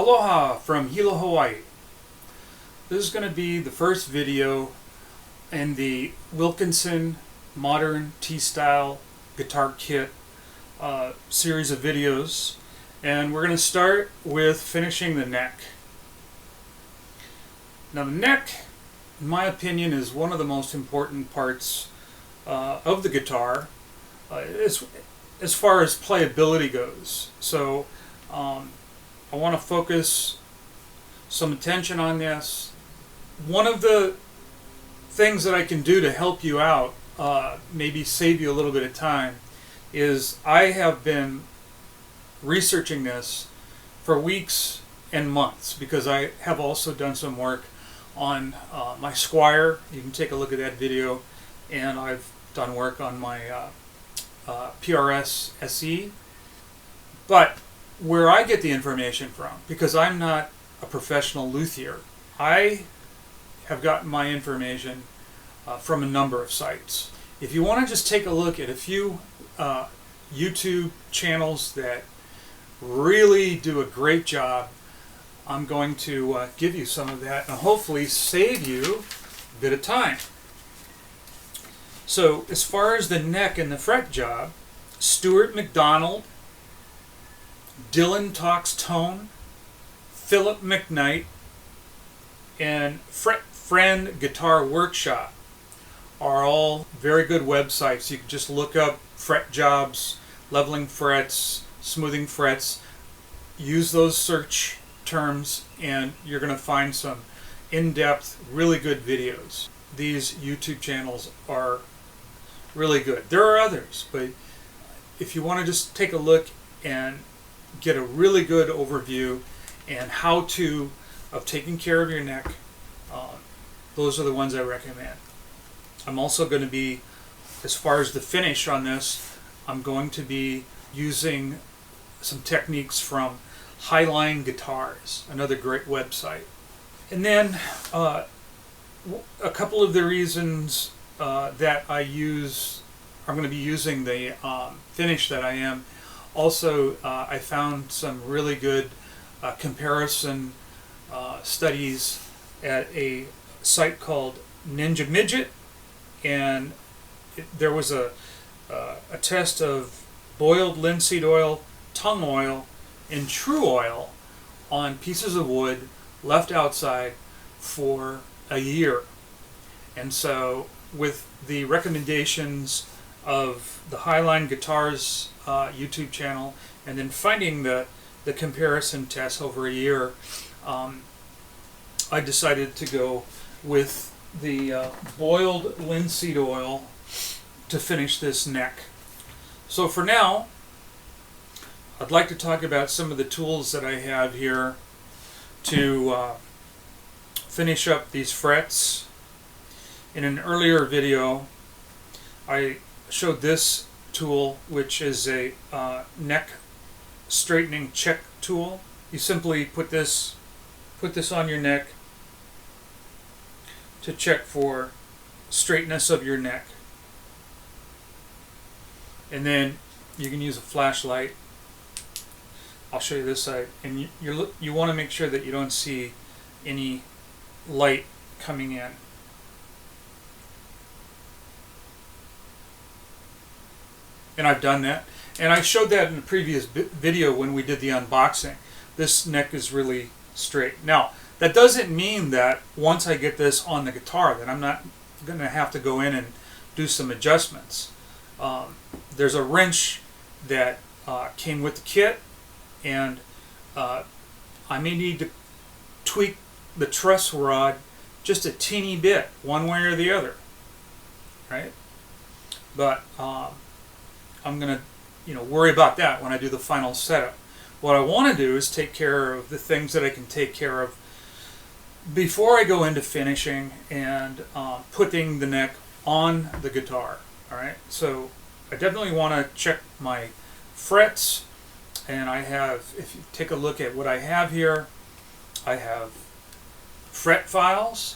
Aloha from Hilo, Hawaii. This is going to be the first video in the Wilkinson Modern T-Style Guitar Kit series of videos, and we're going to start with finishing the neck. Now the neck, in my opinion, is one of the most important parts of the guitar as far as playability goes. So I want to focus some attention on this. One of the things that I can do to help you out, maybe save you a little bit of time, is I have been researching this for weeks and months because I have also done some work on my Squire. You can take a look at that video, and I've done work on my PRS SE. But where I get the information from, because I'm not a professional luthier, I have gotten my information from a number of sites. If you want to just take a look at a few YouTube channels that really do a great job, I'm going to give you some of that and hopefully save you a bit of time. So as far as the neck and the fret job, Stuart McDonald, Dylan Talks Tone, Philip McKnight, and Fret Friend Guitar Workshop are all very good websites. You can just look up fret jobs, leveling frets, smoothing frets, use those search terms, and you're going to find some in-depth, really good videos. These YouTube channels are really good. There are others, but if you want to just take a look and get a really good overview and how-to of taking care of your neck, those are the ones I recommend. I'm also going to be, as far as the finish on this, I'm going to be using some techniques from Highline Guitars, another great website. And then a couple of the reasons that I'm going to be using the finish that I am. Also, I found some really good comparison studies at a site called Ninja Midget, and there was a test of boiled linseed oil, tung oil, and true oil on pieces of wood left outside for a year. And so with the recommendations of the Highline Guitars YouTube channel, and then finding the comparison tests over a year, I decided to go with the boiled linseed oil to finish this neck. So for now, I'd like to talk about some of the tools that I have here to finish up these frets. In an earlier video, I showed this tool, which is a neck straightening check tool. You simply put this on your neck to check for straightness of your neck, and then you can use a flashlight. I'll show you this side, and you want to make sure that you don't see any light coming in. And I've done that, and I showed that in the previous video when we did the unboxing. This neck is really straight. Now, that doesn't mean that once I get this on the guitar that I'm not going to have to go in and do some adjustments. There's a wrench that came with the kit, and I may need to tweak the truss rod just a teeny bit, one way or the other, right? But I'm going to worry about that when I do the final setup. What I want to do is take care of the things that I can take care of before I go into finishing and putting the neck on the guitar. All right, so I definitely want to check my frets, and I have, if you take a look at what I have here, I have fret files,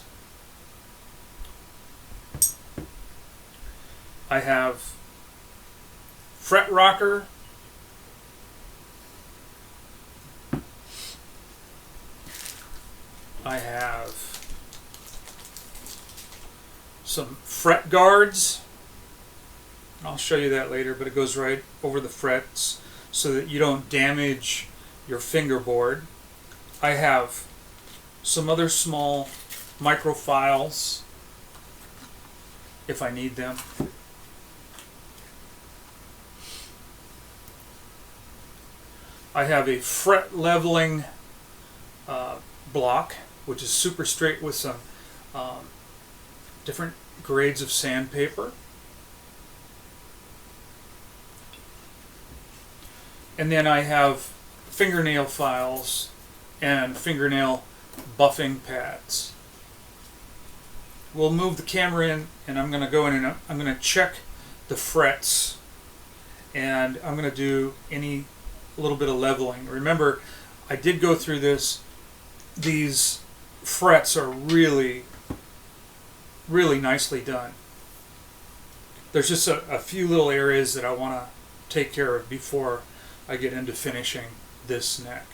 I have fret rocker, I have some fret guards. I'll show you that later, but it goes right over the frets so that you don't damage your fingerboard. I have some other small microfiles if I need them. I have a fret leveling block, which is super straight with some different grades of sandpaper. And then I have fingernail files and fingernail buffing pads. We'll move the camera in, and I'm going to go in and I'm going to check the frets, and I'm going to do a little bit of leveling. Remember, I did go through this. These frets are really, really nicely done. There's just a few little areas that I want to take care of before I get into finishing this neck.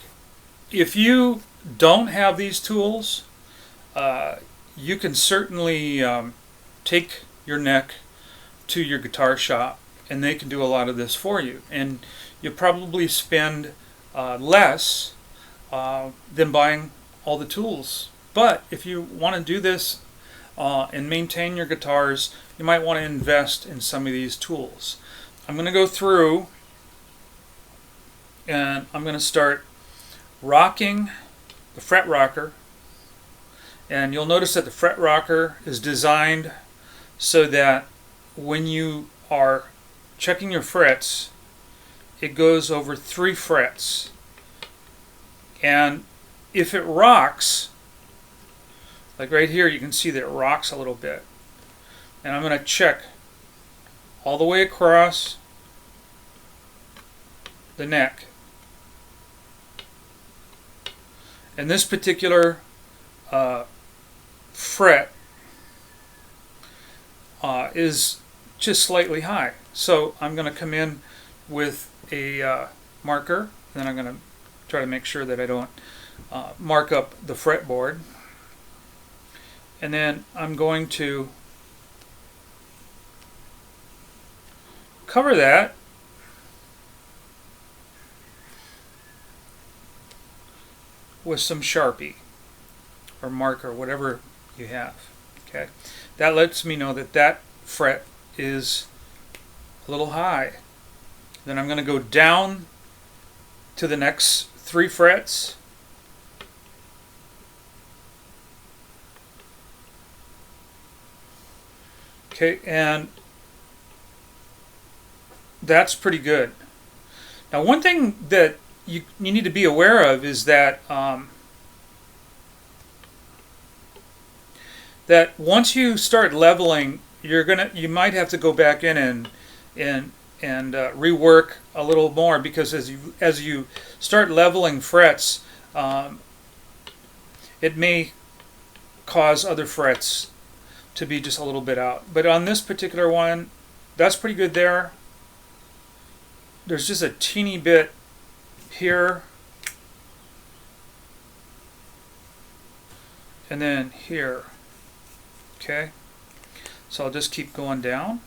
If you don't have these tools, you can certainly take your neck to your guitar shop, and they can do a lot of this for you. And you'll probably spend less than buying all the tools. But if you want to do this and maintain your guitars, you might want to invest in some of these tools. I'm going to go through and I'm going to start rocking the fret rocker. And you'll notice that the fret rocker is designed so that when you are checking your frets, it goes over 3 frets. And if it rocks, like right here, you can see that it rocks a little bit. And I'm going to check all the way across the neck. And this particular fret is just slightly high. So I'm going to come in with a marker, and then I'm going to try to make sure that I don't mark up the fretboard. And then I'm going to cover that with some Sharpie or marker, whatever you have. Okay, that lets me know that that fret is a little high. Then I'm going to go down to the next 3 frets. Okay, and that's pretty good. Now, one thing that you need to be aware of is that that once you start leveling, you might have to go back in and rework a little more, because as you start leveling frets, it may cause other frets to be just a little bit out. But on this particular one, that's pretty good there. There's just a teeny bit here, and then here. Okay, so I'll just keep going down.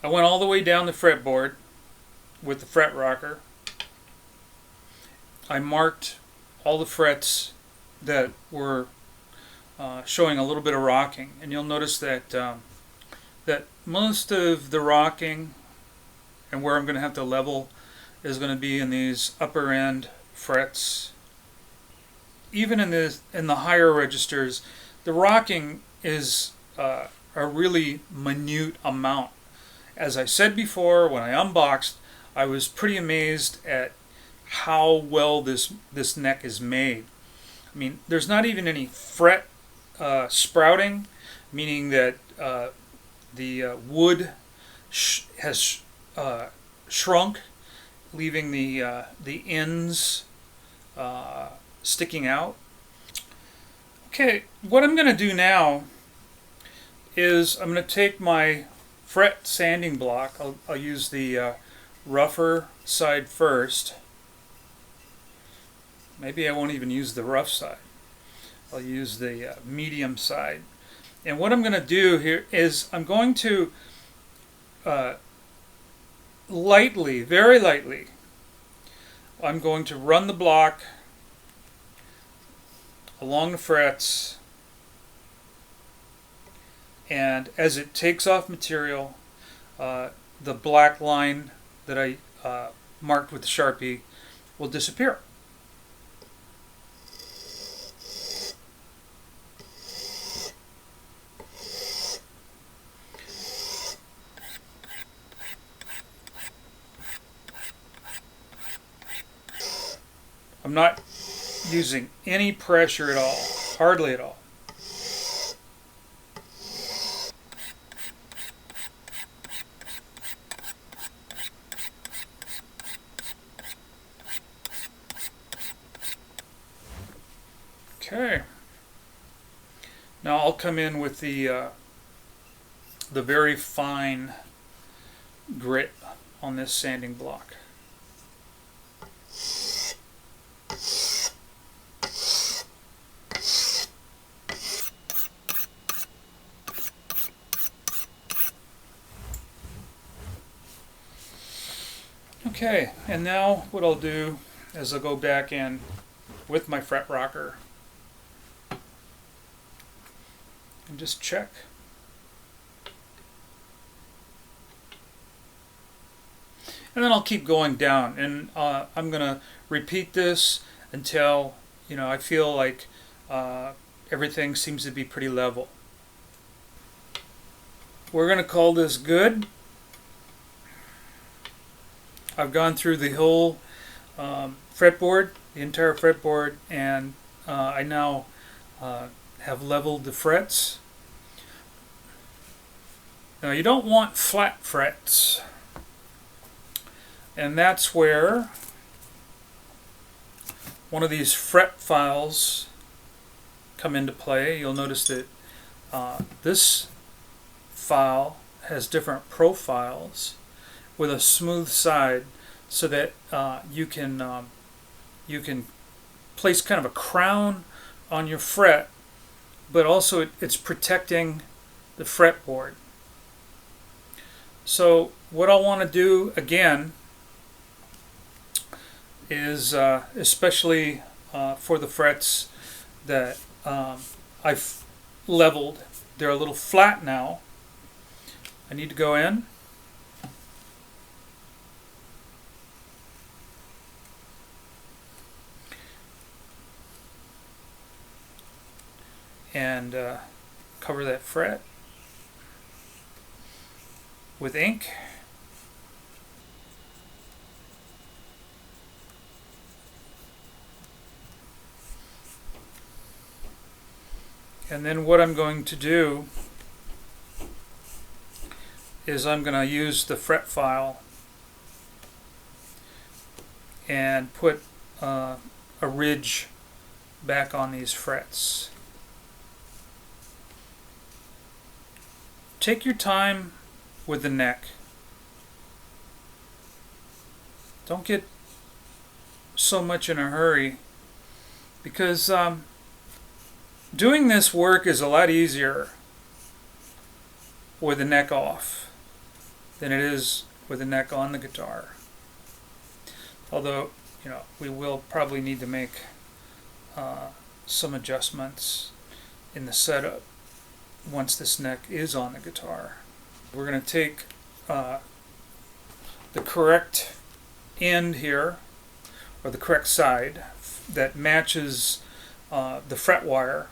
I went all the way down the fretboard with the fret rocker. I marked all the frets that were showing a little bit of rocking, and you'll notice that that most of the rocking and where I'm going to have to level is going to be in these upper end frets. Even in the higher registers, the rocking is a really minute amount. As I said before, when I unboxed, I was pretty amazed at how well this neck is made. I mean, there's not even any fret sprouting, meaning that the wood has shrunk, leaving the ends sticking out. Okay, what I'm going to do now is I'm going to take my fret sanding block. I'll use the rougher side first. Maybe I won't even use the rough side. I'll use the medium side. And what I'm going to do here is I'm going to lightly, very lightly, I'm going to run the block along the frets, and as it takes off material, the black line that I marked with the Sharpie will disappear. I'm not using any pressure at all, hardly at all. Okay. Now I'll come in with the very fine grit on this sanding block. Okay, and now what I'll do is I'll go back in with my fret rocker and just check. And then I'll keep going down, and I'm going to repeat this until I feel like everything seems to be pretty level. We're going to call this good. I've gone through the whole fretboard, the entire fretboard, and I now have leveled the frets. Now you don't want flat frets, and that's where one of these fret files come into play. You'll notice that this file has different profiles with a smooth side, so that you can place kind of a crown on your fret, but also it's protecting the fretboard. So what I want to do again is, especially for the frets that I've leveled, they're a little flat now. I need to go in and cover that fret with ink. And then what I'm going to do is I'm going to use the fret file and put a ridge back on these frets. Take your time with the neck. Don't get so much in a hurry, because doing this work is a lot easier with the neck off than it is with the neck on the guitar. Although, we will probably need to make some adjustments in the setup once this neck is on the guitar. We're going to take the correct end here, or the correct side that matches the fret wire,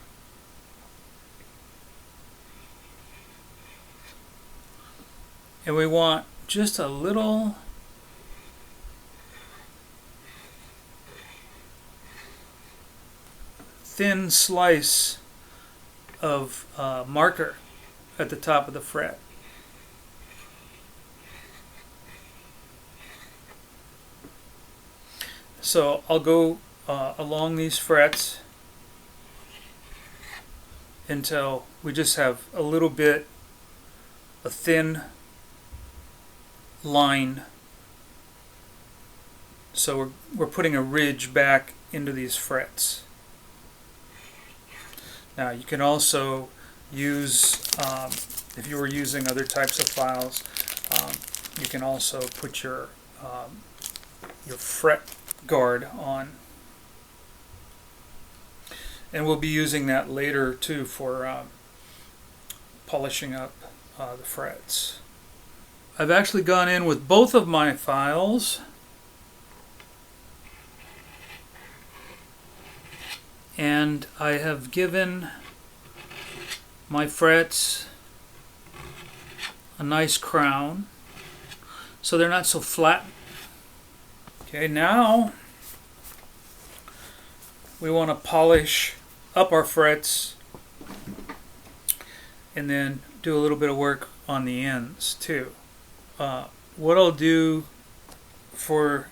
and we want just a little thin slice of marker at the top of the fret. So I'll go along these frets until we just have a little bit, a thin line. So we're putting a ridge back into these frets. Now you can also use, if you were using other types of files, you can also put your fret guard on. And we'll be using that later too for polishing up the frets. I've actually gone in with both of my files and I have given my frets a nice crown so they're not so flat. Okay, now we want to polish up our frets and then do a little bit of work on the ends too. What I'll do for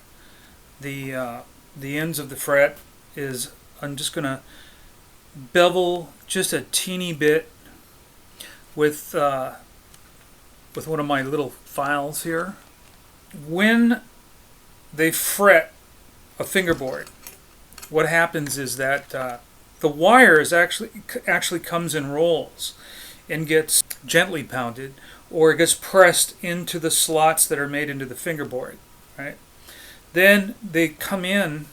the ends of the fret is I'm just going to bevel just a teeny bit with one of my little files here. When they fret a fingerboard, what happens is that the wire is actually comes in rolls and gets gently pounded, or it gets pressed into the slots that are made into the fingerboard. Right? Then they come in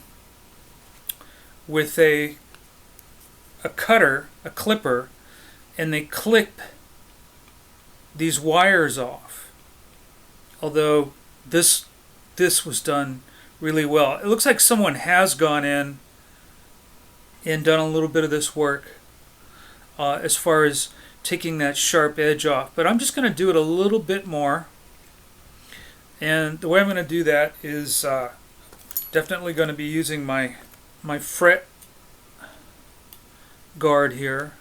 with a cutter, a clipper, and they clip these wires off. Although this was done really well. It looks like someone has gone in and done a little bit of this work as far as taking that sharp edge off. But I'm just going to do it a little bit more. And the way I'm going to do that is definitely going to be using my fret guard here.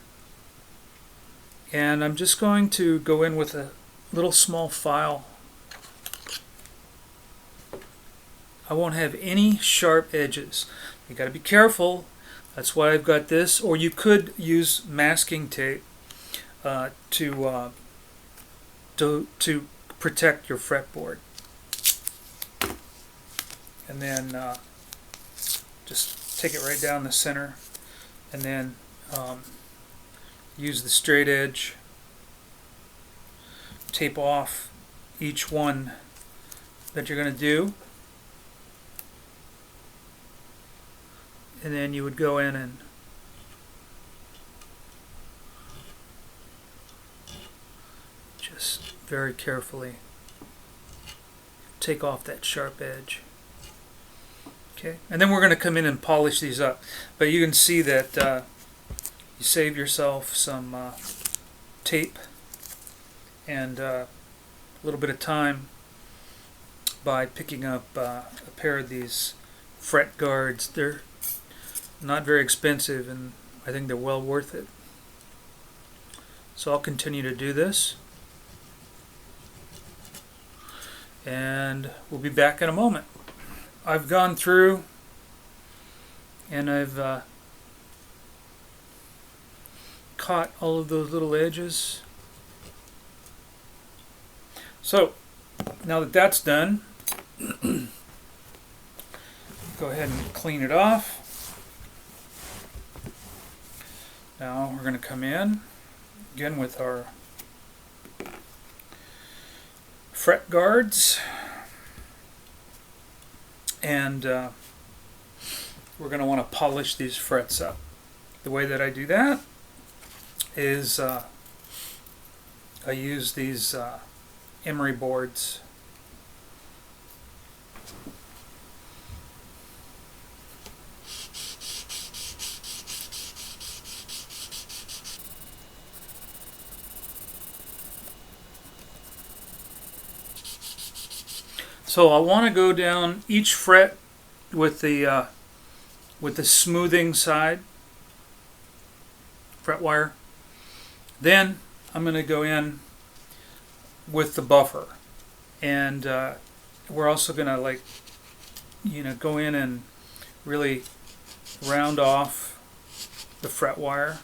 And I'm just going to go in with a little small file. I won't have any sharp edges. You got to be careful. That's why I've got this. Or you could use masking tape to protect your fretboard. And then just take it right down the center, and then use the straight edge. Tape off each one that you're going to do. And then you would go in and just very carefully take off that sharp edge. Okay, and then we're going to come in and polish these up. But you can see that you save yourself some tape and a little bit of time by picking up a pair of these fret guards. They're not very expensive, and I think they're well worth it. So I'll continue to do this, and we'll be back in a moment. I've gone through and I've caught all of those little edges. So now that that's done, go ahead and clean it off. Now we're going to come in again with our fret guards, and we're going to want to polish these frets up. The way that I do that is I use these emery boards. So I want to go down each fret with the smoothing side fret wire. Then I'm going to go in with the buffer, and we're also going to go in and really round off the fret wire,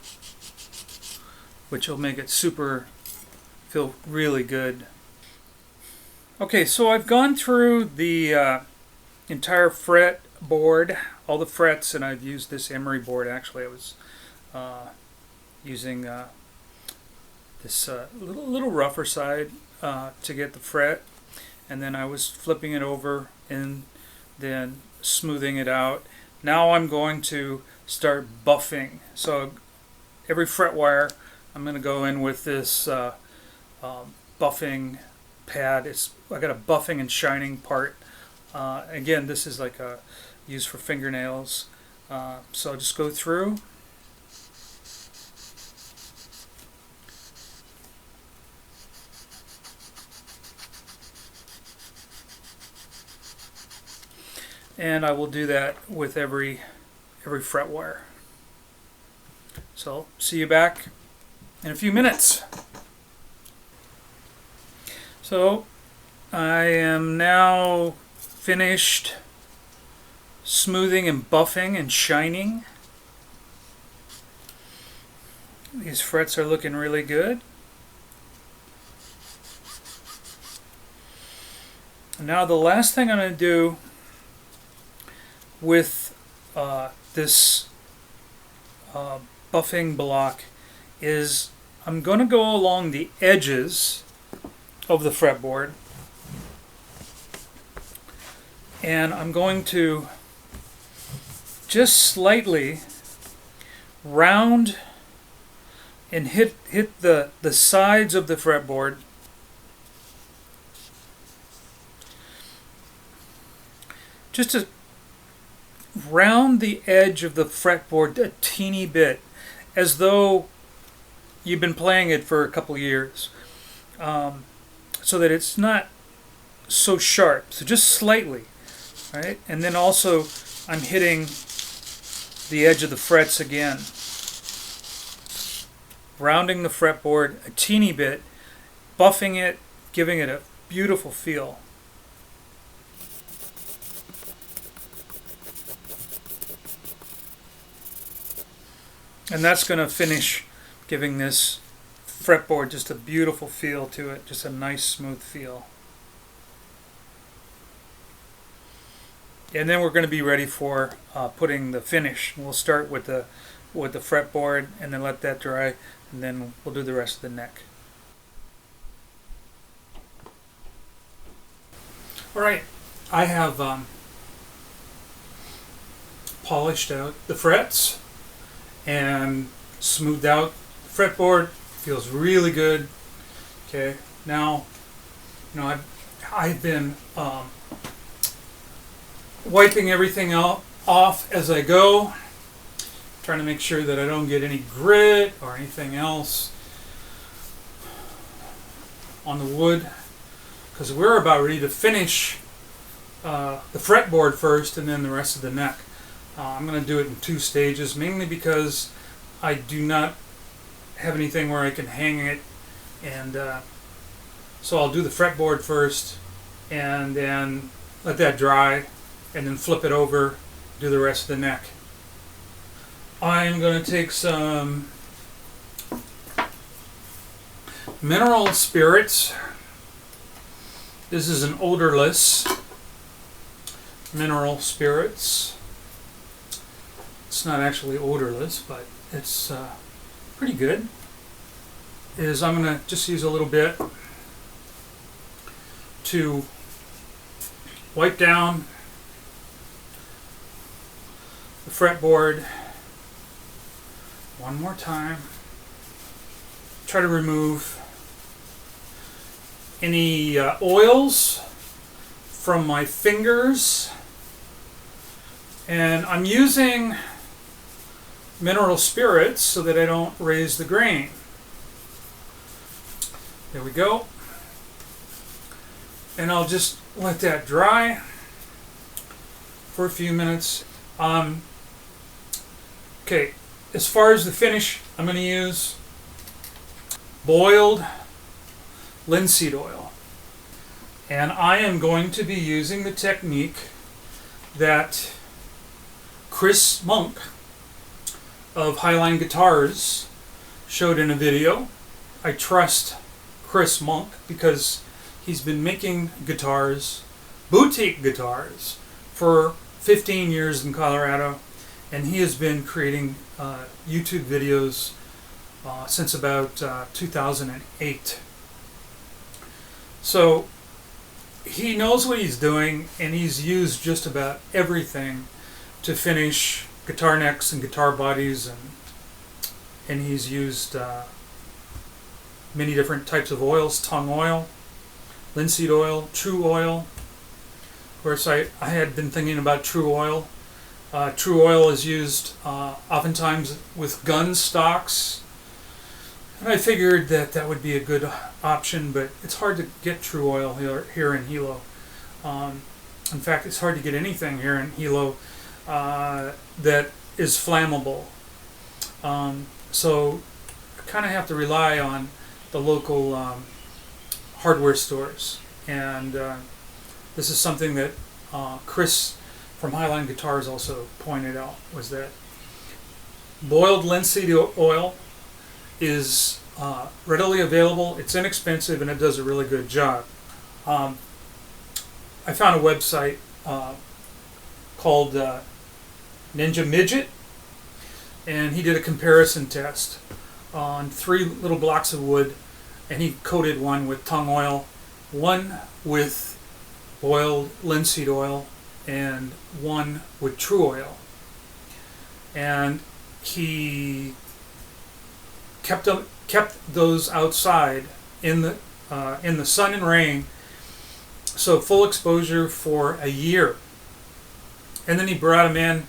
which will make it feel really good. Okay, so I've gone through the entire fretboard, all the frets, and I've used this emery board. Actually, I was using this little rougher side to get the fret, and then I was flipping it over and then smoothing it out. Now I'm going to start buffing. So every fret wire, I'm going to go in with this buffing pad. I got a buffing and shining part. Again, this is like used for fingernails. So I'll just go through. And I will do that with every fret wire. So see you back in a few minutes. So I am now finished smoothing and buffing and shining. These frets are looking really good. Now the last thing I'm going to do with this buffing block is I'm going to go along the edges of the fretboard, and I'm going to just slightly round and hit the sides of the fretboard, just to round the edge of the fretboard a teeny bit, as though you've been playing it for a couple years, so that it's not so sharp. So just slightly, right? And then also I'm hitting the edge of the frets again, rounding the fretboard a teeny bit, buffing it, giving it a beautiful feel. And that's going to finish giving this fretboard just a beautiful feel to it, just a nice smooth feel. And then we're going to be ready for putting the finish. We'll start with the fretboard and then let that dry, and then we'll do the rest of the neck. All right, I have polished out the frets and smoothed out the fretboard. Feels really good. Okay, now I've been wiping everything off as I go, trying to make sure that I don't get any grit or anything else on the wood, because we're about ready to finish the fretboard first and then the rest of the neck. I'm going to do it in 2 stages, mainly because I do not have anything where I can hang it, and so I'll do the fretboard first and then let that dry and then flip it over, do the rest of the neck. I'm going to take some mineral spirits. This is an odorless mineral spirits. It's not actually odorless, but it's pretty good. I'm going to just use a little bit to wipe down the fretboard one more time. Try to remove any oils from my fingers. And I'm using mineral spirits so that I don't raise the grain. There we go. And I'll just let that dry for a few minutes. Okay, as far as the finish, I'm going to use boiled linseed oil. And I am going to be using the technique that Chris Monk of Highline Guitars showed in a video. I trust Chris Monk because he's been making guitars, boutique guitars, for 15 years in Colorado, and he has been creating YouTube videos since about 2008. So he knows what he's doing, and he's used just about everything to finish guitar necks and guitar bodies, and he's used many different types of oils: tongue oil, linseed oil, true oil. Of course, I had been thinking about true oil. True oil is used oftentimes with gun stocks, and I figured that would be a good option, but it's hard to get true oil here in Hilo. In fact, it's hard to get anything here in Hilo that is flammable. So I kind of have to rely on the local hardware stores, and this is something that Chris from Highline Guitars also pointed out, was that boiled linseed oil is readily available, it's inexpensive, and it does a really good job. I found a website called Ninja Midget, and he did a comparison test on 3 little blocks of wood, and he coated one with tongue oil, one with boiled linseed oil, and one with true oil. And he kept those outside in the sun and rain, so full exposure for a year. And then he brought them in,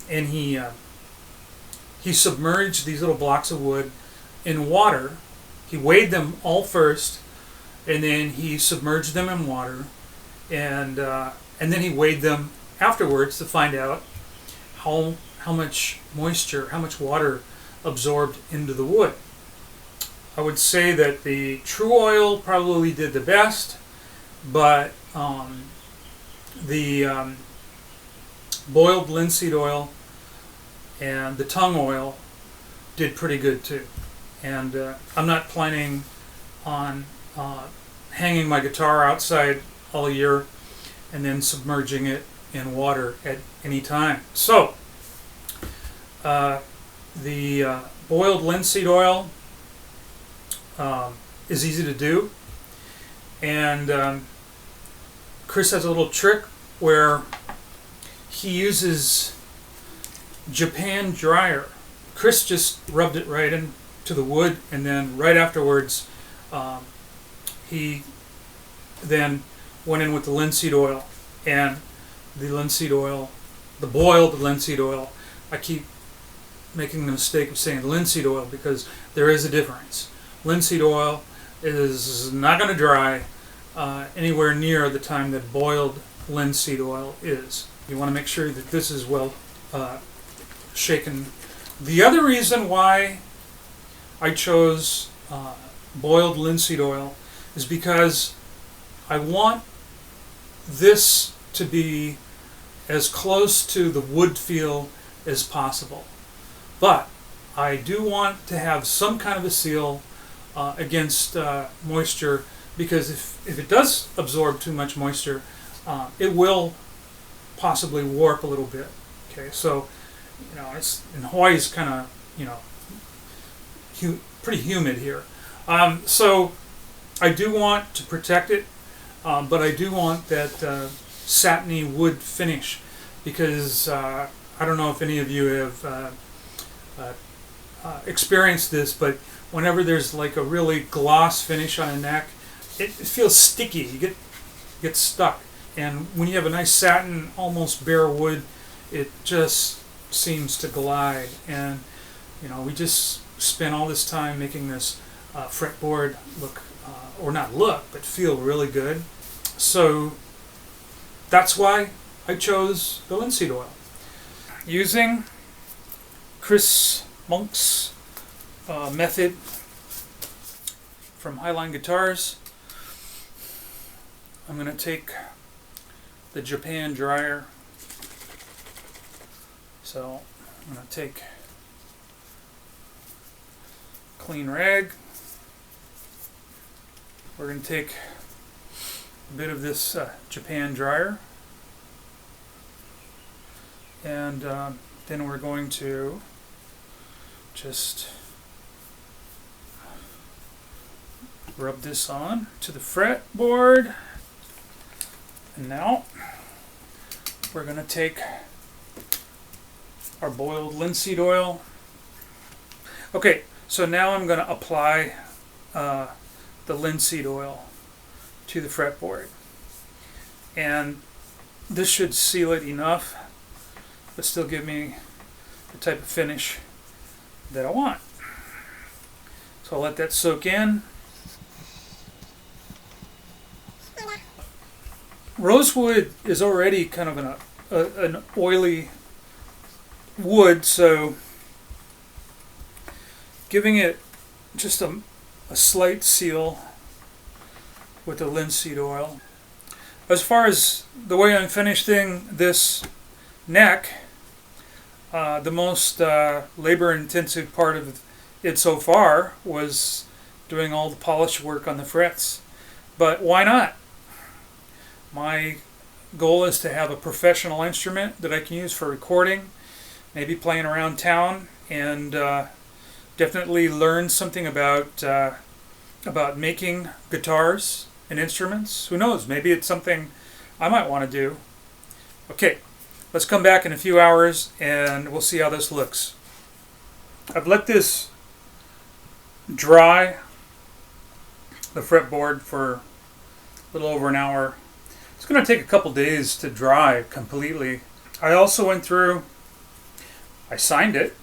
and he submerged these little blocks of wood in water. He weighed them all first, and then he submerged them in water, and then he weighed them afterwards to find out how much moisture, how much water absorbed into the wood. I would say that the true oil probably did the best, but the boiled linseed oil and the tongue oil did pretty good too. And I'm not planning on hanging my guitar outside all year and then submerging it in water at any time. So the boiled linseed oil is easy to do, and Chris has a little trick where he uses Japan dryer. Chris just rubbed it right into the wood, and then right afterwards he then went in with the linseed oil. And the linseed oil, the boiled linseed oil, I keep making the mistake of saying linseed oil because there is a difference. Linseed oil is not going to dry anywhere near the time that boiled linseed oil is. You want to make sure that this is well shaken. The other reason why I chose boiled linseed oil is because I want this to be as close to the wood feel as possible. But I do want to have some kind of a seal against moisture, because if it does absorb too much moisture, it will possibly warp a little bit. Okay, so it's in Hawaii is kind of pretty humid here, so I do want to protect it, but I do want that satiny wood finish, because I don't know if any of you have experienced this, but whenever there's like a really gloss finish on a neck, it feels sticky. You get stuck, and when you have a nice satin, almost bare wood, it just seems to glide. And we just spent all this time making this fretboard look, or not look, but feel really good. So that's why I chose the linseed oil. Using Chris Monk's method from Highline Guitars, I'm going to take the Japan dryer So I'm going to take a clean rag. We're going to take a bit of this Japan dryer, and then we're going to just rub this on to the fretboard. And now we're going to take our boiled linseed oil. Okay, so now I'm going to apply the linseed oil to the fretboard. And this should seal it enough, but still give me the type of finish that I want. So I'll let that soak in. Rosewood is already kind of an oily wood, so giving it just a slight seal with the linseed oil. As far as the way I'm finishing this neck, the most labor-intensive part of it so far was doing all the polish work on the frets. But why not? My goal is to have a professional instrument that I can use for recording, maybe playing around town, and definitely learn something about making guitars and instruments. Who knows? Maybe it's something I might want to do. Okay, let's come back in a few hours and we'll see how this looks. I've let this dry, the fretboard, for a little over an hour. It's going to take a couple days to dry completely. I also went through, I signed it.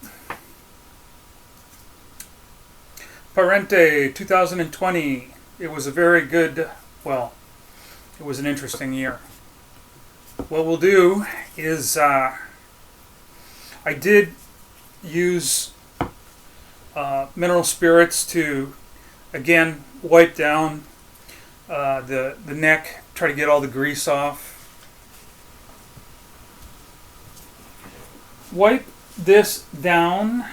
Parente 2020. It was a very good, well, it was an interesting year. What we'll do is I did use mineral spirits to, again, wipe down the neck, try to get all the grease off. Wipe this down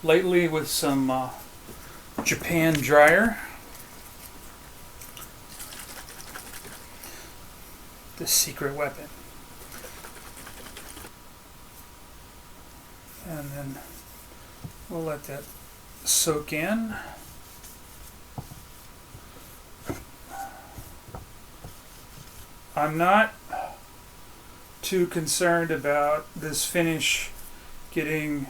lightly with some Japan dryer. The secret weapon. And then we'll let that soak in. I'm not too concerned about this finish getting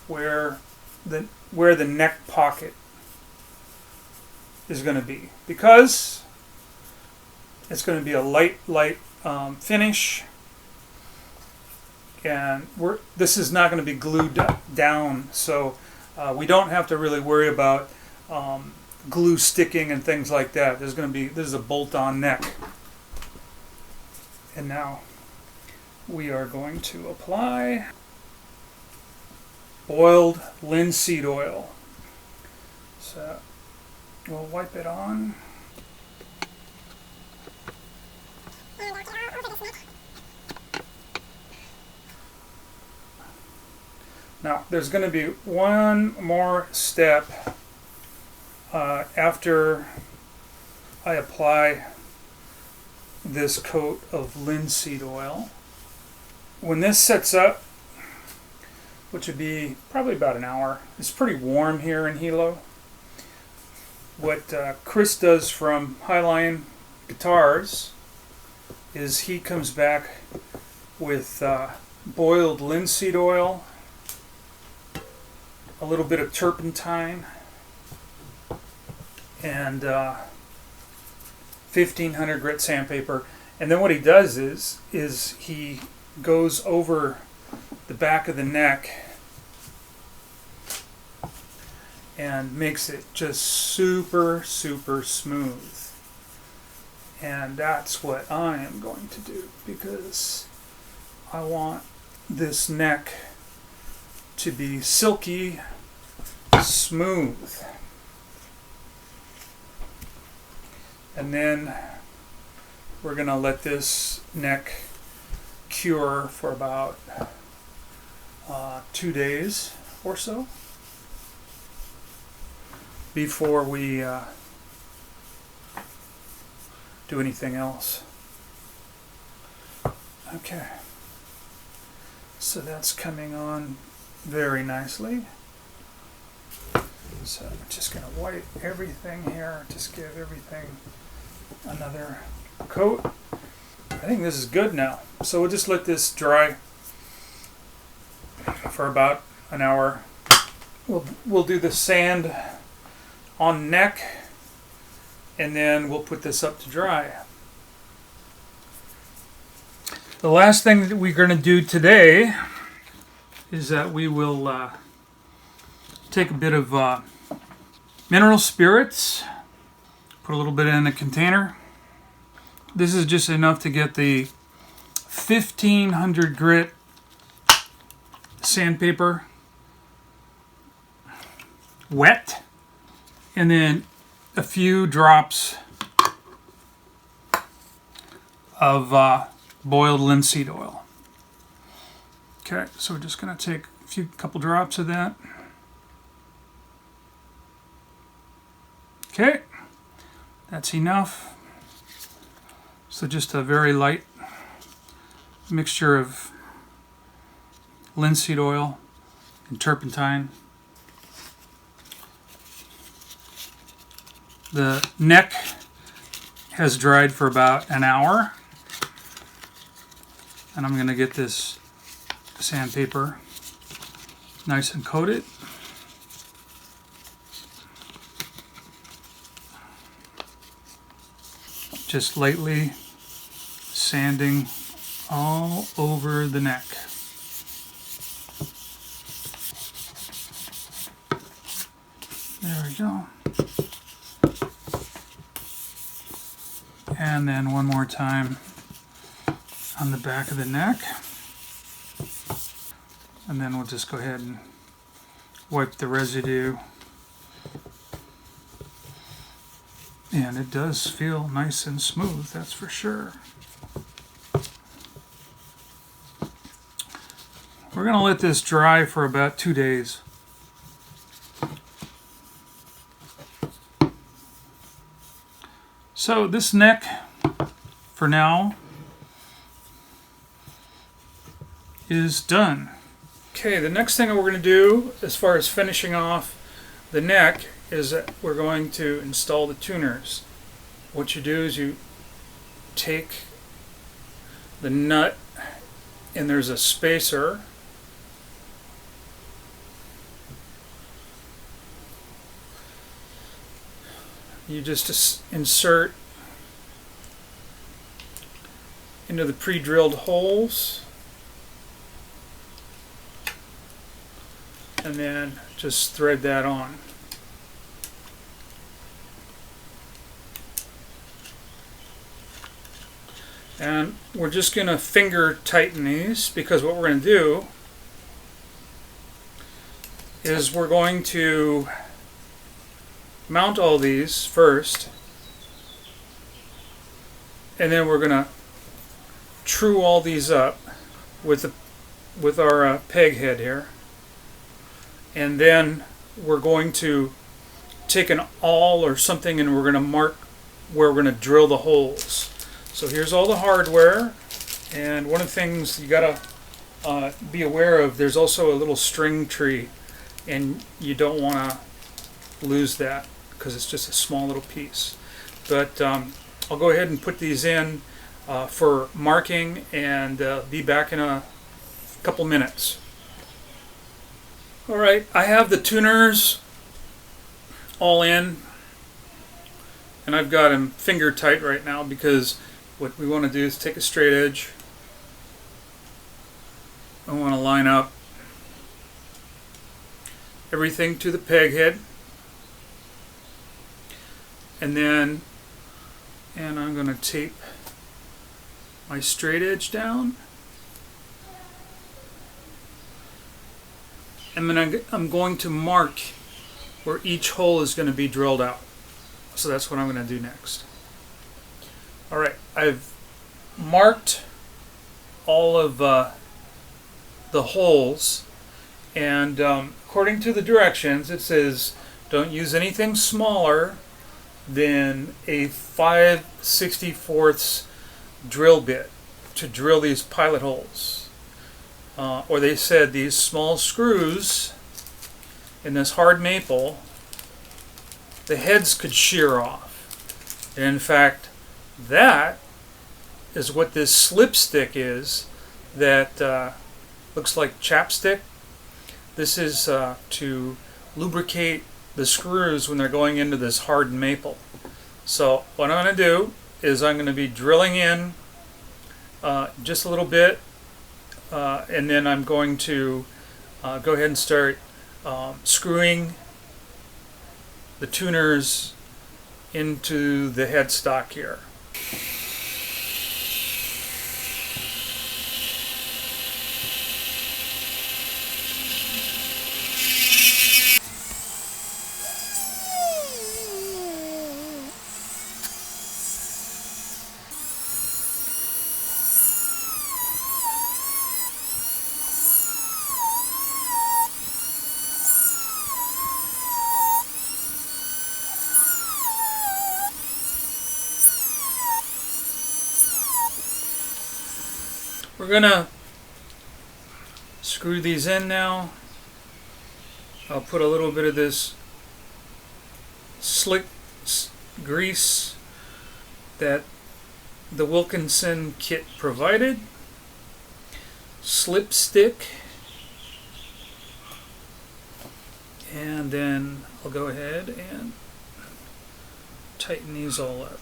where the neck pocket is going to be, because it's going to be a light finish, and this is not going to be glued down, so we don't have to really worry about glue sticking and things like that. This is a bolt-on neck. And now we are going to apply boiled linseed oil. So we'll wipe it on. Now there's going to be one more step after I apply this coat of linseed oil. When this sets up, which would be probably about an hour, it's pretty warm here in Hilo. What Chris does from Highline Guitars is he comes back with boiled linseed oil, a little bit of turpentine, and 1500 grit sandpaper. And then what he does is he goes over the back of the neck and makes it just super smooth. And that's what I am going to do, because I want this neck to be silky smooth. And then we're going to let this neck cure for about 2 days or so before we do anything else. Okay, so that's coming on very nicely. So I'm just going to wipe everything here, just give everything another coat. I think this is good now. So we'll just let this dry for about an hour. We'll do the sand on neck, and then we'll put this up to dry. The last thing that we're going to do today is that we will take a bit of mineral spirits, put a little bit in a container. This is just enough to get the 1500 grit sandpaper wet, and then a few drops of boiled linseed oil. Okay, so we're just going to take a couple drops of that. Okay, that's enough. So just a very light mixture of linseed oil and turpentine. The neck has dried for about an hour, and I'm going to get this sandpaper nice and coated. Just lightly sanding all over the neck. There we go. And then one more time on the back of the neck. And then we'll just go ahead and wipe the residue. And it does feel nice and smooth, that's for sure. We're going to let this dry for about 2 days. So this neck, for now, is done. Okay, the next thing we're going to do, as far as finishing off the neck, is that we're going to install the tuners. What you do is you take the nut, and there's a spacer. You just insert into the pre-drilled holes, and then just thread that on. And we're just going to finger tighten these, because what we're going to do is we're going to mount all these first, and then we're going to true all these up with our peg head here, and then we're going to take an awl or something, and we're going to mark where we're going to drill the holes. So here's all the hardware, and one of the things you got to be aware of, there's also a little string tree, and you don't want to lose that because it's just a small little piece. But I'll go ahead and put these in for marking, and be back in a couple minutes. Alright, I have the tuners all in, and I've got them finger tight right now, because what we want to do is take a straight edge. I want to line up everything to the peg head, and I'm going to tape my straight edge down, and then I'm going to mark where each hole is going to be drilled out. So that's what I'm going to do next. Alright, I've marked all of the holes, and according to the directions it says don't use anything smaller than a 5/64 drill bit to drill these pilot holes. Or they said these small screws in this hard maple, the heads could shear off. And in fact, that is what this slip stick is that looks like chapstick. This is to lubricate the screws when they're going into this hardened maple. So what I'm going to do is I'm going to be drilling in just a little bit, and then I'm going to go ahead and start screwing the tuners into the headstock here. We're gonna screw these in now. I'll put a little bit of this slick grease that the Wilkinson kit provided. Slip stick. And then I'll go ahead and tighten these all up.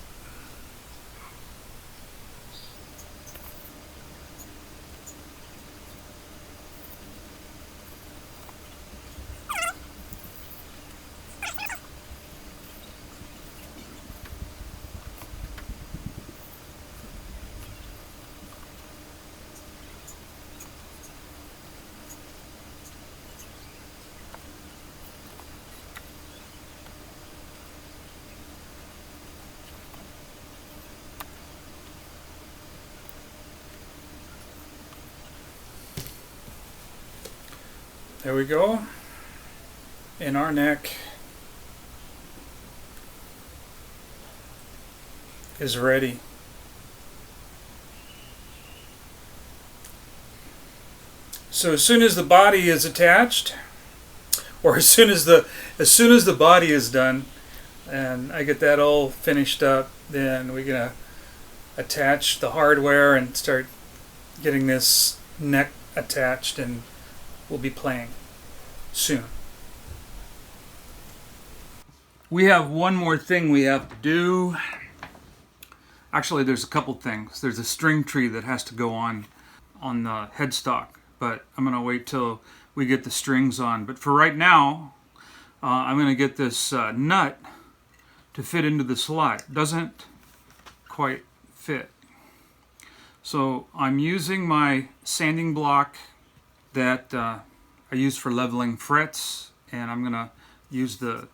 There we go. And our neck is ready. So as soon as the body is attached, or as soon as the body is done, and I get that all finished up, then we're gonna attach the hardware and start getting this neck attached, and we'll be playing soon. We have one more thing we have to do. Actually, there's a couple things. There's a string tree that has to go on the headstock, but I'm going to wait till we get the strings on. But for right now, I'm going to get this nut to fit into the slot. It doesn't quite fit. So I'm using my sanding block that I use for leveling frets, and I'm gonna use the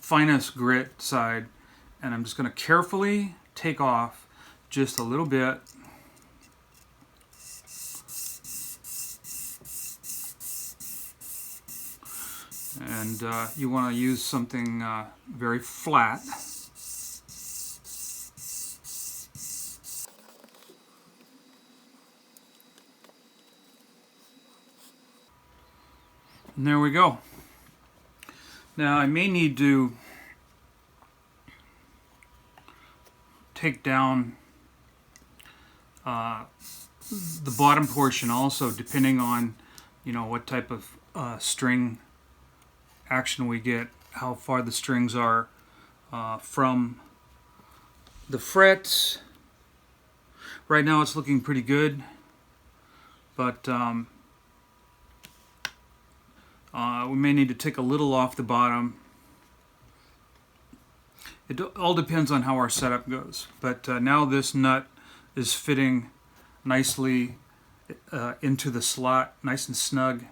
finest grit side, and I'm just gonna carefully take off just a little bit. And you want to use something very flat. And there we go. Now I may need to take down the bottom portion also, depending on what type of string action we get, how far the strings are from the frets. Right now it's looking pretty good, but we may need to take a little off the bottom. It all depends on how our setup goes. But now this nut is fitting nicely into the slot, nice and snug,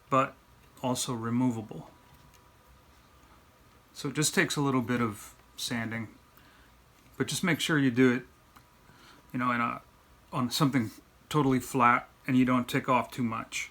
but also removable. So it just takes a little bit of sanding, but just make sure you do it on something totally flat, and you don't tick off too much.